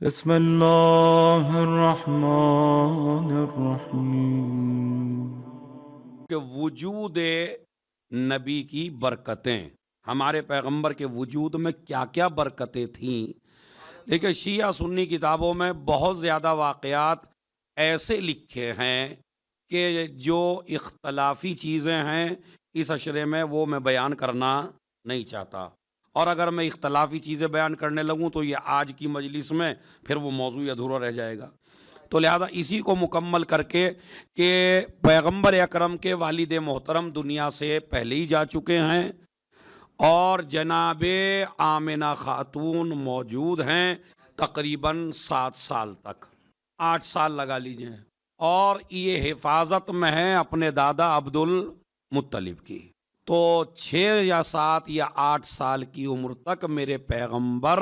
بسم اللہ الرحمن الرحیم۔ کہ وجود نبی کی برکتیں، ہمارے پیغمبر کے وجود میں کیا کیا برکتیں تھیں۔ لیکن شیعہ سنی کتابوں میں بہت زیادہ واقعات ایسے لکھے ہیں کہ جو اختلافی چیزیں ہیں اس اشرے میں وہ میں بیان کرنا نہیں چاہتا، اور اگر میں اختلافی چیزیں بیان کرنے لگوں تو یہ آج کی مجلس میں پھر وہ موضوع ادھورا رہ جائے گا۔ تو لہذا اسی کو مکمل کر کے کہ پیغمبر اکرم کے والد محترم دنیا سے پہلے ہی جا چکے ہیں اور جناب آمنہ خاتون موجود ہیں تقریباً 7 سال تک، 8 سال لگا لیجئے، اور یہ حفاظت میں ہے اپنے دادا عبد المطلب کی۔ تو 6 یا 7 یا 8 سال کی عمر تک میرے پیغمبر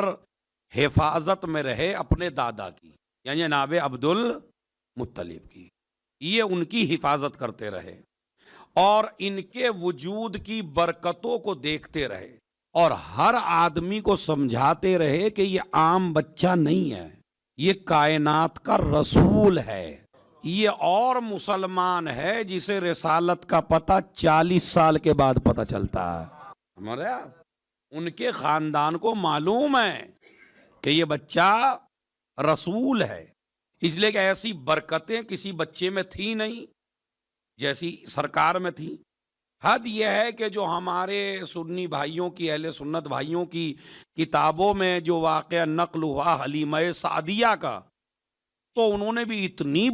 حفاظت میں رہے اپنے دادا کی، یعنی جناب عبد المطلب کی، یہ ان کی حفاظت کرتے رہے اور ان کے وجود کی برکتوں کو دیکھتے رہے، اور ہر آدمی کو سمجھاتے رہے کہ یہ عام بچہ نہیں ہے، یہ کائنات کا رسول ہے، یہ اور مسلمان ہے جسے رسالت کا پتہ 40 سال کے بعد پتہ چلتا ہے۔ ہمارے ان کے خاندان کو معلوم ہے کہ یہ بچہ رسول ہے، اس لیے کہ ایسی برکتیں کسی بچے میں تھی نہیں جیسی سرکار میں تھی۔ حد یہ ہے کہ جو ہمارے سنی بھائیوں کی، اہل سنت بھائیوں کی کتابوں میں جو واقعہ نقل ہوا حلیمہ سعدیہ کا، تو انہوں نے بھی اتنی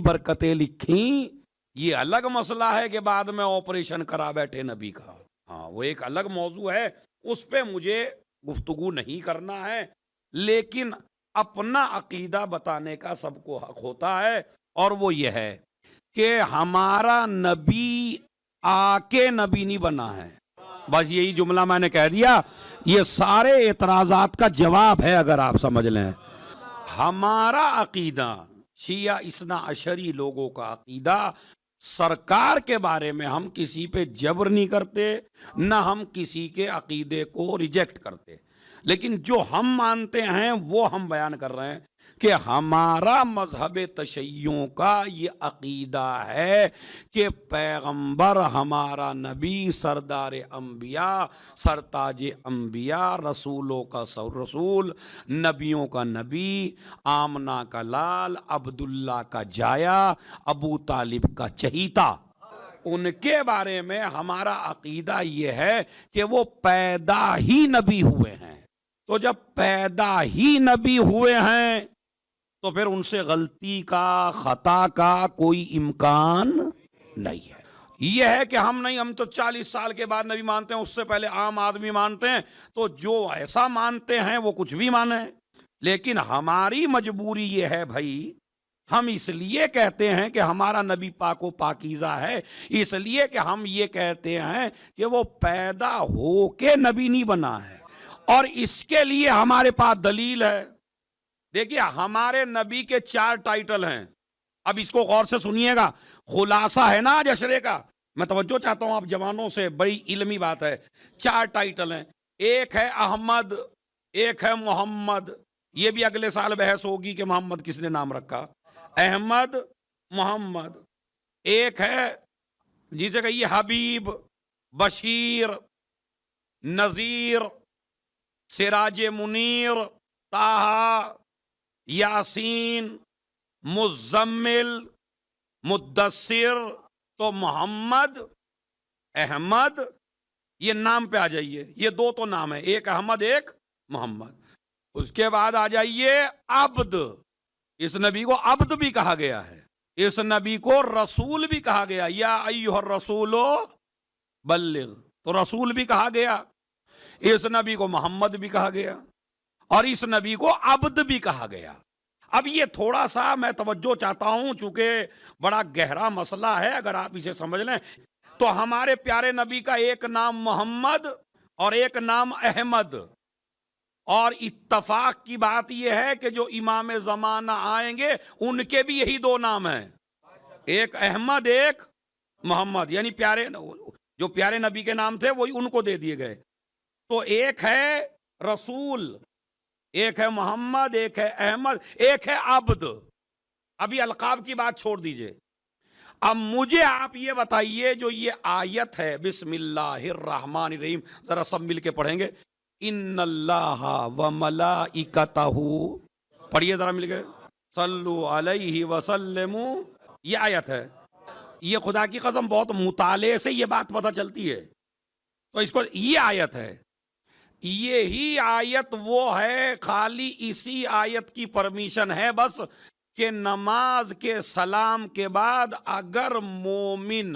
برکتیں لکھیں، یہ الگ مسئلہ ہے کہ بعد میں آپریشن کرا بیٹھے نبی کا، ہاں وہ ایک الگ موضوع ہے، اس پہ مجھے گفتگو نہیں کرنا ہے، لیکن اپنا عقیدہ بتانے کا سب کو حق ہوتا ہے، اور وہ یہ ہے کہ ہمارا نبی آ کے نبی نہیں بنا ہے۔ بس یہی جملہ میں نے کہہ دیا، یہ سارے اعتراضات کا جواب ہے اگر آپ سمجھ لیں۔ ہمارا عقیدہ، شیعہ اثنا عشری لوگوں کا عقیدہ، سرکار کے بارے میں ہم کسی پہ جبر نہیں کرتے، نہ ہم کسی کے عقیدے کو ریجیکٹ کرتے، لیکن جو ہم مانتے ہیں وہ ہم بیان کر رہے ہیں کہ ہمارا مذہب تشیعوں کا یہ عقیدہ ہے کہ پیغمبر ہمارا نبی سردار انبیاء، سرتاج انبیاء، رسولوں کا رسول، نبیوں کا نبی، آمنہ کا لال، عبداللہ کا جایا، ابو طالب کا چہیتا، ان کے بارے میں ہمارا عقیدہ یہ ہے کہ وہ پیدا ہی نبی ہوئے ہیں۔ تو جب پیدا ہی نبی ہوئے ہیں تو پھر ان سے غلطی کا، خطا کا کوئی امکان نہیں ہے۔ یہ ہے کہ ہم تو 40 سال کے بعد نبی مانتے ہیں، اس سے پہلے عام آدمی مانتے ہیں، تو جو ایسا مانتے ہیں وہ کچھ بھی مانیں، لیکن ہماری مجبوری یہ ہے بھائی، ہم اس لیے کہتے ہیں کہ ہمارا نبی پاک و پاکیزہ ہے، اس لیے کہ ہم یہ کہتے ہیں کہ وہ پیدا ہو کے نبی نہیں بنا ہے، اور اس کے لیے ہمارے پاس دلیل ہے۔ دیکھیے ہمارے نبی کے 4 ٹائٹل ہیں، اب اس کو غور سے سنیے گا، خلاصہ ہے نا آج اشرے کا، میں توجہ چاہتا ہوں آپ جوانوں سے، بڑی علمی بات ہے۔ 4 ٹائٹل ہیں، ایک ہے احمد، ایک ہے محمد، یہ بھی اگلے سال بحث ہوگی کہ محمد کس نے نام رکھا، احمد محمد، ایک ہے جسے کہیے حبیب، بشیر، نذیر، سراج منیر، طٰہٰ، یاسین، مزمل، مدثر۔ تو محمد، احمد، یہ نام پہ آ جائیے، یہ 2 تو نام ہے، ایک احمد ایک محمد۔ اس کے بعد آ جائیے عبد، اس نبی کو عبد بھی کہا گیا ہے، اس نبی کو رسول بھی کہا گیا، یا ایھا الرسول بلغ، تو رسول بھی کہا گیا، اس نبی کو محمد بھی کہا گیا، اور اس نبی کو عبد بھی کہا گیا۔ اب یہ تھوڑا سا میں توجہ چاہتا ہوں، چونکہ بڑا گہرا مسئلہ ہے، اگر آپ اسے سمجھ لیں تو ہمارے پیارے نبی کا ایک نام محمد اور ایک نام احمد، اور اتفاق کی بات یہ ہے کہ جو امام زمانہ آئیں گے ان کے بھی یہی 2 نام ہیں، ایک احمد ایک محمد، یعنی جو پیارے نبی کے نام تھے وہی ان کو دے دیے گئے۔ تو ایک ہے رسول، ایک ہے محمد، ایک ہے احمد، ایک ہے عبد. ابھی القاب کی بات چھوڑ دیجئے. اب مجھے آپ یہ بتائیے جو یہ آیت ہے بسم اللہ الرحمن الرحیم، ذرا سب مل کے پڑھیں گے. ان اللہ و ملائکتہ، پڑھیے ذرا مل کے. صلو علیہ وسلم، یہ آیت ہے. یہ خدا کی قسم بہت مطالعے سے یہ بات پتہ چلتی ہے. تو اس کو یہ آیت ہے. یہی آیت وہ ہے، خالی اسی آیت کی پرمیشن ہے بس کہ نماز کے سلام کے بعد اگر مومن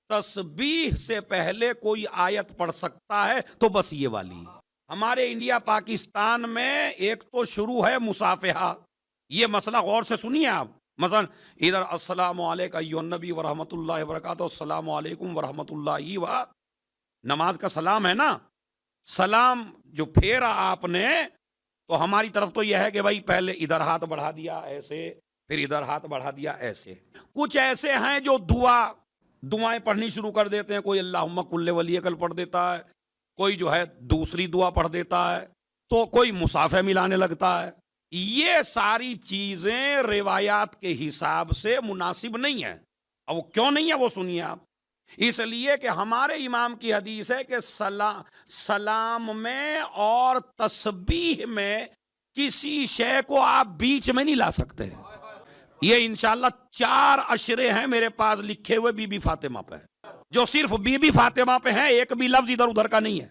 تسبیح سے پہلے کوئی آیت پڑھ سکتا ہے تو بس یہ والی. ہمارے انڈیا پاکستان میں ایک تو شروع ہے مصافحہ. یہ مسئلہ غور سے سنیے آپ. مثلا ادھر السلام علیکم ایھا النبی ورحمۃ اللہ وبرکاتہ، السلام علیکم ورحمۃ اللہ و، نماز کا سلام ہے نا. سلام جو پھیرا آپ نے تو ہماری طرف تو یہ ہے کہ بھائی پہلے ادھر ہاتھ بڑھا دیا ایسے، پھر ادھر ہاتھ بڑھا دیا ایسے. کچھ ایسے ہیں جو دعائیں پڑھنی شروع کر دیتے ہیں. کوئی اللہم کل ولی کل پڑھ دیتا ہے، کوئی جو ہے دوسری دعا پڑھ دیتا ہے، تو کوئی مصافحہ ملانے لگتا ہے. یہ ساری چیزیں روایات کے حساب سے مناسب نہیں ہیں. اب وہ کیوں نہیں ہے وہ سنیے آپ. اس لیے کہ ہمارے امام کی حدیث ہے کہ سلام میں اور تسبیح میں کسی شے کو آپ بیچ میں نہیں لا سکتے. یہ انشاءاللہ 4 اشرے ہیں میرے پاس لکھے ہوئے بی بی فاطمہ پہ، جو صرف بی بی فاطمہ پہ ہیں، ایک بھی لفظ ادھر ادھر کا نہیں ہے.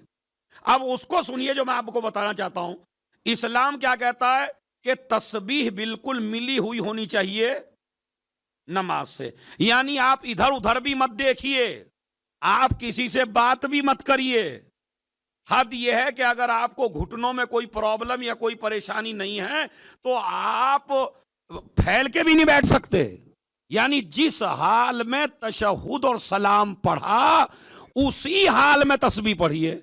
اب اس کو سنیے جو میں آپ کو بتانا چاہتا ہوں. اسلام کیا کہتا ہے کہ تسبیح بالکل ملی ہوئی ہونی چاہیے نماز سے. یعنی آپ ادھر ادھر بھی مت دیکھیے، آپ کسی سے بات بھی مت کریے. حد یہ ہے کہ اگر آپ کو گھٹنوں میں کوئی پرابلم یا کوئی پریشانی نہیں ہے تو آپ پھیل کے بھی نہیں بیٹھ سکتے. یعنی جس حال میں تشہد اور سلام پڑھا اسی حال میں تسبیح پڑھیے.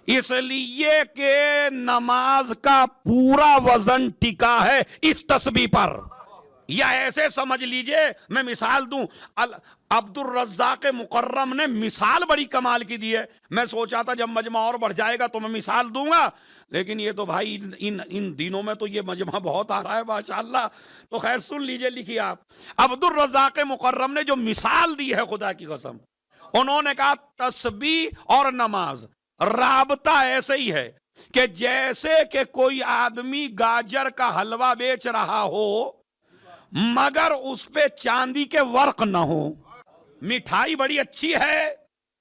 اس لیے کہ نماز کا پورا وزن ٹکا ہے اس تسبیح پر. یا ایسے سمجھ لیجئے، میں مثال دوں. عبد الرزاق مکرم نے مثال بڑی کمال کی دی ہے. میں سوچا تھا جب مجمع اور بڑھ جائے گا تو میں مثال دوں گا، لیکن یہ تو بھائی ان دنوں میں تو یہ مجمع بہت آ رہا ہے ماشاءاللہ. تو خیر سن لیجئے، لکھیے آپ. عبد الرزاق مکرم نے جو مثال دی ہے خدا کی قسم، انہوں نے کہا تسبیح اور نماز رابطہ ایسے ہی ہے کہ جیسے کہ کوئی آدمی گاجر کا حلوہ بیچ رہا ہو مگر اس پہ چاندی کے ورق نہ ہو. مٹھائی بڑی اچھی ہے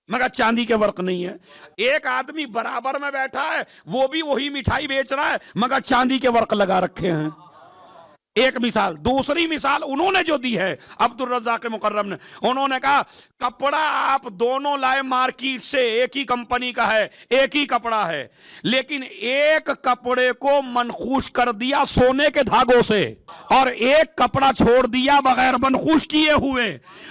مگر چاندی کے ورق نہیں ہے. ایک آدمی برابر میں بیٹھا ہے، وہ بھی وہی مٹھائی بیچ رہا ہے مگر چاندی کے ورق لگا رکھے ہیں. ایک مثال. دوسری مثال انہوں نے جو دی ہے عبد الرزاق مکرم نے، انہوں نے کہا کپڑا آپ دونوں لائے مارکیٹ سے، ایک ہی کمپنی کا ہے، ایک ہی کپڑا ہے، لیکن ایک کپڑے کو منخوش کر دیا سونے کے دھاگوں سے اور ایک کپڑا چھوڑ دیا بغیر منخوش کیے ہوئے.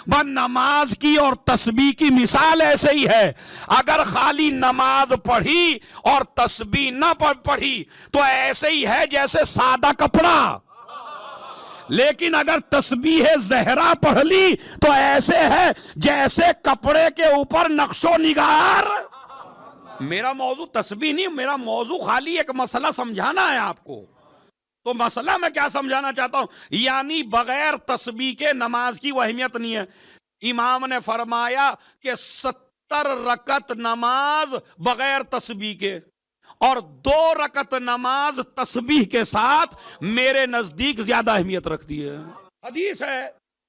بس نماز کی اور تسبیح کی مثال ایسے ہی ہے. اگر خالی نماز پڑھی اور تسبیح نہ پڑھی تو ایسے ہی ہے جیسے سادہ کپڑا، لیکن اگر تسبیح زہرا پڑھ لی تو ایسے ہے جیسے کپڑے کے اوپر نقش و نگار. میرا موضوع تسبیح نہیں، میرا موضوع خالی ایک مسئلہ سمجھانا ہے آپ کو. تو مسئلہ میں کیا سمجھانا چاہتا ہوں، یعنی بغیر تسبیح کے نماز کی وہ اہمیت نہیں ہے. امام نے فرمایا کہ 70 رکعت نماز بغیر تسبیح کے اور 2 رکعت نماز تسبیح کے ساتھ میرے نزدیک زیادہ اہمیت رکھتی ہے. حدیث ہے.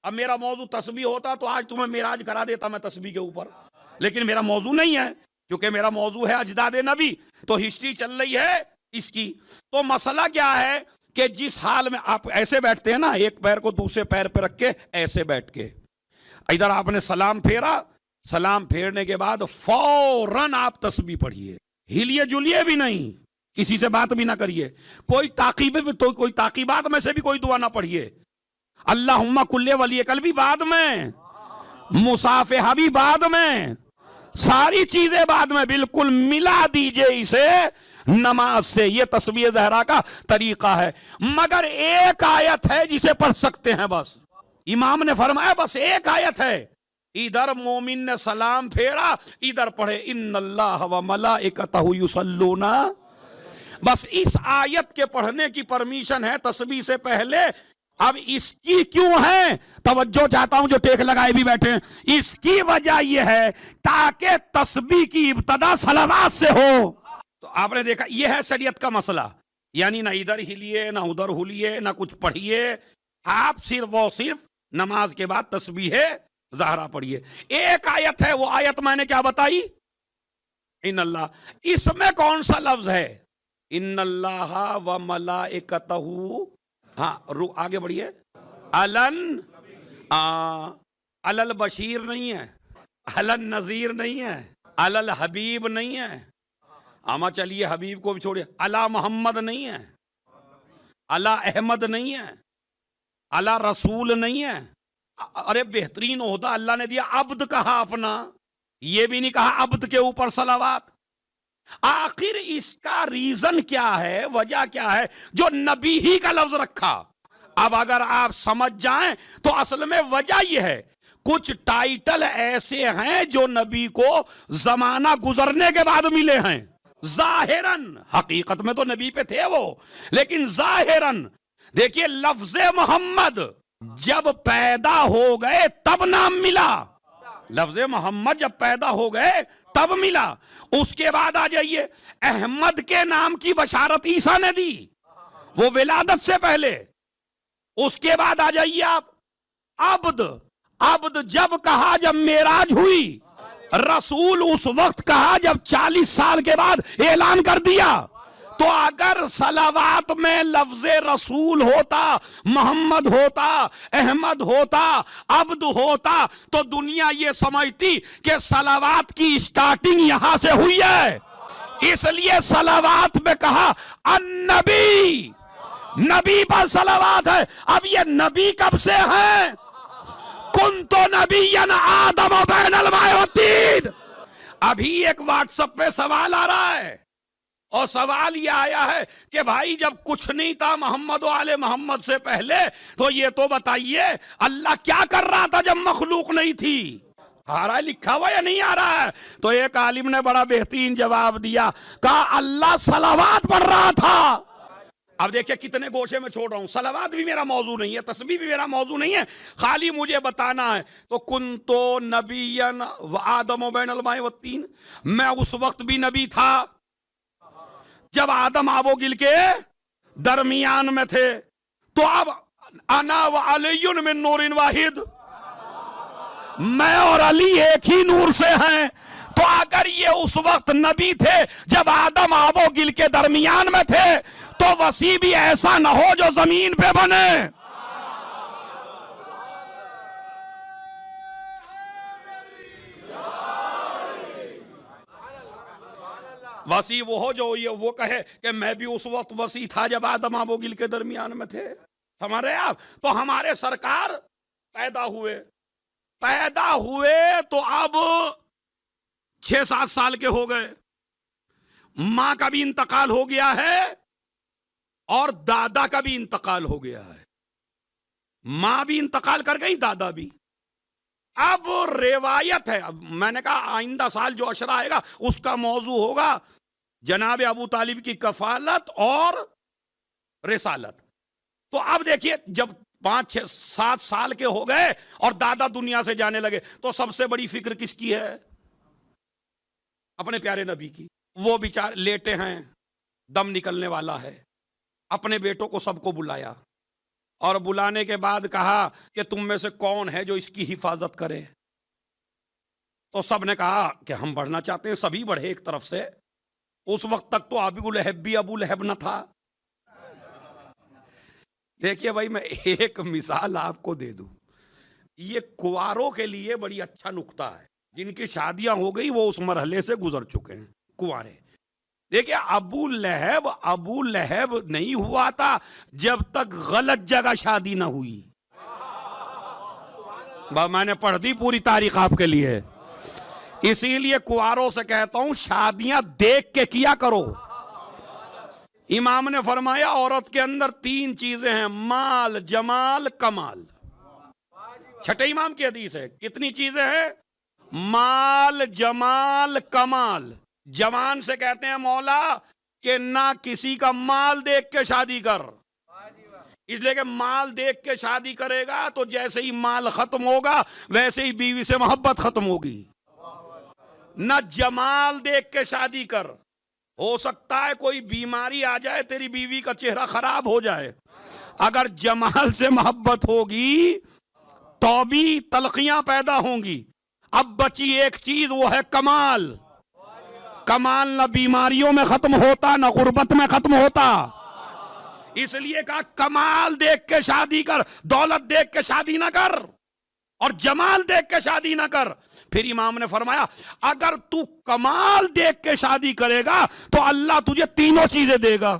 اب میرا موضوع تسبیح ہوتا تو آج تمہیں معراج کرا دیتا میں تسبیح کے اوپر، لیکن میرا موضوع نہیں ہے کیونکہ میرا موضوع ہے اجداد نبی، تو ہسٹری چل رہی ہے اس کی. تو مسئلہ کیا ہے کہ جس حال میں آپ ایسے بیٹھتے ہیں نا، ایک پیر کو دوسرے پیر پہ رکھ کے ایسے بیٹھ کے، ادھر آپ نے سلام پھیرا، سلام پھیرنے کے بعد فوراً آپ تسبیح پڑھیے. ہلیے جلیے بھی نہیں، کسی سے بات بھی نہ کریے، کوئی تاقیبات میں سے بھی کوئی دعا نہ پڑھیے. اللہم کل ولی کل بھی بعد میں، مصافحہ بھی بعد میں، ساری چیزیں بعد میں، بالکل ملا دیجئے اسے نماز سے. یہ تسبیح زہرا کا طریقہ ہے. مگر ایک آیت ہے جسے پڑھ سکتے ہیں بس. امام نے فرمایا بس ایک آیت ہے. ادھر مومن نے سلام پھیرا، ادھر پڑھے ان اللہ و ملائکتہ یصلون. بس اس آیت کے پڑھنے کی پرمیشن ہے تسبیح سے پہلے. اب اس کی کیوں ہے؟ توجہ چاہتا ہوں جو ٹیک لگائے بھی بیٹھے ہیں. اس کی وجہ یہ ہے تاکہ تسبیح کی ابتدا صلوات سے ہو. تو آپ نے دیکھا یہ ہے شریعت کا مسئلہ. یعنی نہ ادھر ہلیے نہ ادھر ہلیے نہ کچھ پڑھیے, آپ صرف نماز کے بعد تسبیح زہرا پڑھیے. ایک آیت ہے, وہ آیت میں نے کیا بتائی؟ ان اللہ. اس میں کون سا لفظ ہے؟ ان اللہ و ملائکتہ. ہاں آگے بڑھیے. الل بشیر نہیں ہے, الل نذیر نہیں ہے, الل حبیب نہیں ہے. اما چلیے حبیب کو بھی چھوڑیے. اللہ محمد نہیں ہے, اللہ احمد نہیں ہے, اللہ رسول نہیں ہے. ارے بہترین عہدہ اللہ نے دیا, عبد کہا اپنا, یہ بھی نہیں کہا عبد کے اوپر صلوات. آخر اس کا ریزن کیا ہے, وجہ کیا ہے جو نبی ہی کا لفظ رکھا؟ اب اگر آپ سمجھ جائیں تو اصل میں وجہ یہ ہے, کچھ ٹائٹل ایسے ہیں جو نبی کو زمانہ گزرنے کے بعد ملے ہیں. ظاہراً, حقیقت میں تو نبی پہ تھے وہ, لیکن ظاہراً دیکھیے لفظ محمد جب پیدا ہو گئے تب نام ملا. لفظ محمد جب پیدا ہو گئے تب ملا. اس کے بعد آ جائیے, احمد کے نام کی بشارت عیسیٰ نے دی, وہ ولادت سے پہلے. اس کے بعد آ جائیے آپ عبد. عبد جب کہا جب معراج ہوئی, رسول اس وقت کہا جب 40 سال کے بعد اعلان کر دیا. تو اگر صلوات میں لفظ رسول ہوتا, محمد ہوتا, احمد ہوتا, عبد ہوتا, تو دنیا یہ سمجھتی کہ صلوات کی سٹارٹنگ یہاں سے ہوئی ہے. اس لیے صلوات میں کہا النبی, نبی پر صلوات ہے. اب یہ نبی کب سے ہیں؟ کنتو نبیًا آدم بین الماء والطین. ابھی ایک واٹس ایپ پہ سوال آ رہا ہے, اور سوال یہ آیا ہے کہ بھائی جب کچھ نہیں تھا محمد و آل محمد سے پہلے, تو یہ تو بتائیے اللہ کیا کر رہا تھا جب مخلوق نہیں تھی؟ آ رہا ہے لکھا ہوا یا نہیں آ رہا ہے؟ تو ایک عالم نے بڑا بہترین جواب دیا, کہا اللہ صلوات پڑھ رہا تھا. اب دیکھیں کتنے گوشے میں چھوڑ رہا ہوں. صلوات بھی میرا موضوع نہیں ہے, تسبیح بھی میرا موضوع نہیں ہے, خالی مجھے بتانا ہے. تو کنتو نبیًا و آدم بین الماء والطین, میں اس وقت بھی نبی تھا جب آدم آب و گل کے درمیان میں تھے. تو اب انا و علی من نور واحد, میں اور علی ایک ہی نور سے ہیں. تو اگر یہ اس وقت نبی تھے جب آدم آب و گل کے درمیان میں تھے, تو وسیع بھی ایسا نہ ہو جو زمین پہ بنے. وسیع وہ ہو جو وہ کہے کہ میں بھی اس وقت وسیع تھا جب آدم آب و گل کے درمیان میں تھے. ہمارے آپ تو ہمارے سرکار پیدا ہوئے تو اب 6-7 سال کے ہو گئے. ماں کا بھی انتقال ہو گیا ہے اور دادا کا بھی انتقال ہو گیا ہے. ماں بھی انتقال کر گئی, دادا بھی. اب روایت ہے, اب میں نے کہا آئندہ سال جو عشرہ آئے گا اس کا موضوع ہوگا جناب ابو طالب کی کفالت اور رسالت. تو اب دیکھیے جب 5-6-7 سال کے ہو گئے اور دادا دنیا سے جانے لگے, تو سب سے بڑی فکر کس کی ہے؟ اپنے پیارے نبی کی. وہ بیچارے لیٹے ہیں, دم نکلنے والا ہے. اپنے بیٹوں کو سب کو بلایا, اور بلانے کے بعد کہا کہ تم میں سے کون ہے جو اس کی حفاظت کرے؟ تو سب نے کہا کہ ہم بڑھنا چاہتے ہیں. سبھی بڑھے ایک طرف سے. اس وقت تک تو ابو لہب بھی ابو لہب نہ تھا. دیکھیے بھائی میں ایک مثال آپ کو دے دوں, یہ کنواروں کے لیے بڑی اچھا نکتہ ہے. جن کی شادیاں ہو گئی وہ اس مرحلے سے گزر چکے ہیں, کنوارے. دیکھیے ابو لہب نہیں ہوا تھا جب تک غلط جگہ شادی نہ ہوئی. میں نے پڑھ دی پوری تاریخ آپ کے لیے. اسی لیے کنواروں سے کہتا ہوں شادیاں دیکھ کے کیا کرو. امام نے فرمایا عورت کے اندر 3 چیزیں ہیں, مال, جمال, کمال. چھٹے امام کی حدیث ہے. کتنی چیزیں ہیں؟ مال, جمال, کمال. جوان سے کہتے ہیں مولا کہ نہ کسی کا مال دیکھ کے شادی کر، اس لیے کہ مال دیکھ کے شادی کرے گا تو جیسے ہی مال ختم ہوگا ویسے ہی بیوی سے محبت ختم ہوگی۔ نہ جمال دیکھ کے شادی کر، ہو سکتا ہے کوئی بیماری آ جائے تیری بیوی کا چہرہ خراب ہو جائے، اگر جمال سے محبت ہوگی تو بھی تلخیاں پیدا ہوں گی۔ اب بچی ایک چیز، وہ ہے کمال۔ کمال نہ بیماریوں میں ختم ہوتا نہ غربت میں ختم ہوتا، اس لیے کہا کمال دیکھ کے شادی کر، دولت دیکھ کے شادی نہ کر اور جمال دیکھ کے شادی نہ کر۔ پھر امام نے فرمایا اگر تو کمال دیکھ کے شادی کرے گا تو اللہ تجھے تینوں چیزیں دے گا۔